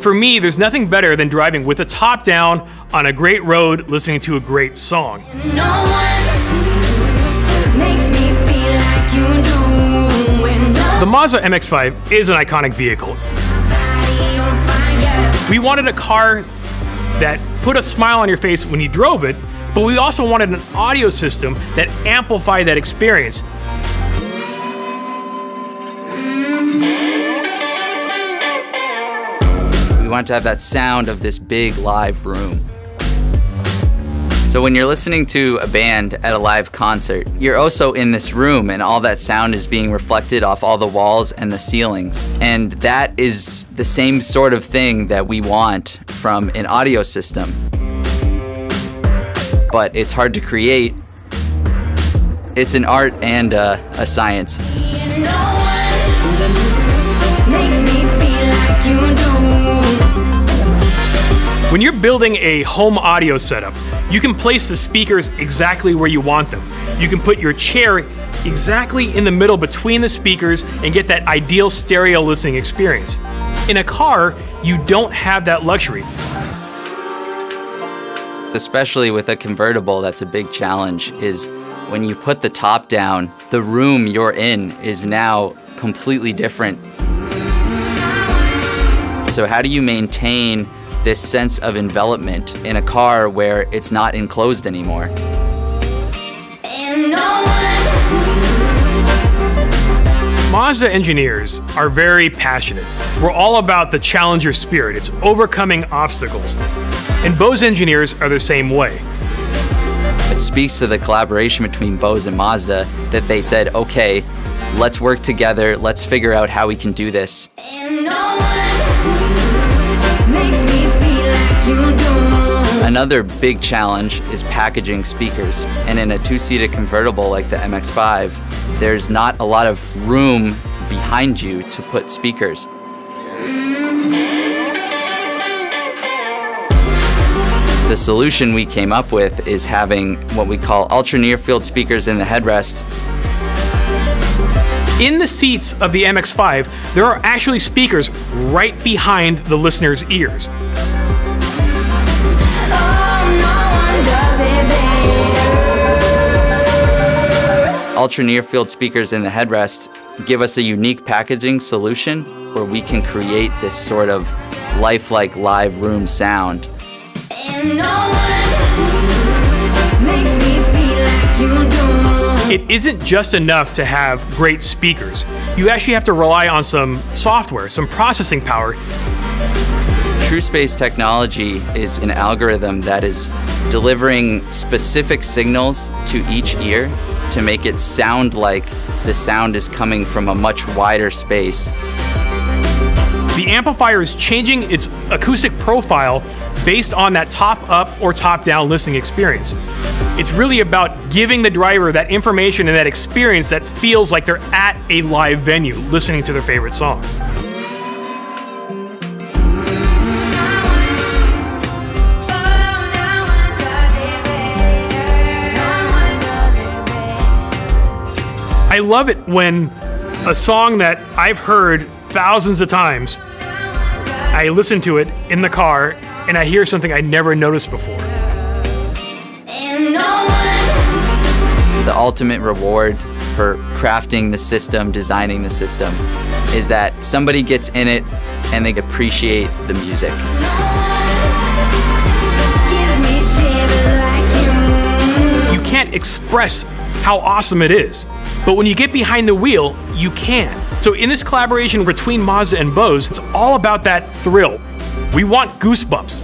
For me, there's nothing better than driving with the top down on a great road, listening to a great song. No one makes me feel like you do. When The Mazda MX-5 is an iconic vehicle. nobody on fire. We wanted a car that put a smile on your face when you drove it, but we also wanted an audio system that amplified that experience. We want to have that sound of this big live room. So when you're listening to a band at a live concert, you're also in this room and all that sound is being reflected off all the walls and the ceilings. And that is the same sort of thing that we want from an audio system. But it's hard to create. It's an art and a science. No one makes me feel like you do. When you're building a home audio setup, you can place the speakers exactly where you want them. You can put your chair exactly in the middle between the speakers and get that ideal stereo listening experience. In a car, you don't have that luxury. Especially with a convertible, that's a big challenge, is when you put the top down, the room you're in is now completely different. So how do you maintain this sense of envelopment in a car where it's not enclosed anymore? And no one. Mazda engineers are very passionate. We're all about the challenger spirit. It's overcoming obstacles. And Bose engineers are the same way. It speaks to the collaboration between Bose and Mazda that they said, okay, let's work together, let's figure out how we can do this. And no one makes me feel like you do. Another big challenge is packaging speakers. And in a two-seated convertible like the MX-5, there's not a lot of room behind you to put speakers. The solution we came up with is having what we call ultra-near-field speakers in the headrest. In the seats of the MX-5, there are actually speakers right behind the listener's ears. Ultra-near-field speakers in the headrest give us a unique packaging solution where we can create this sort of lifelike live room sound. And no one makes me feel like you do. It isn't just enough to have great speakers. You actually have to rely on some software, some processing power. TrueSpace technology is an algorithm that is delivering specific signals to each ear to make it sound like the sound is coming from a much wider space. The amplifier is changing its acoustic profile based on that top-up or top-down listening experience. It's really about giving the driver that information and that experience that feels like they're at a live venue listening to their favorite song. I love it when a song that I've heard thousands of times, I listen to it in the car and I hear something I never noticed before. And no one. The ultimate reward for crafting the system, designing the system, is that somebody gets in it and they appreciate the music. Gives me shivers like you. You can't express how awesome it is, but when you get behind the wheel, you can. So in this collaboration between Mazda and Bose, it's all about that thrill. We want goosebumps.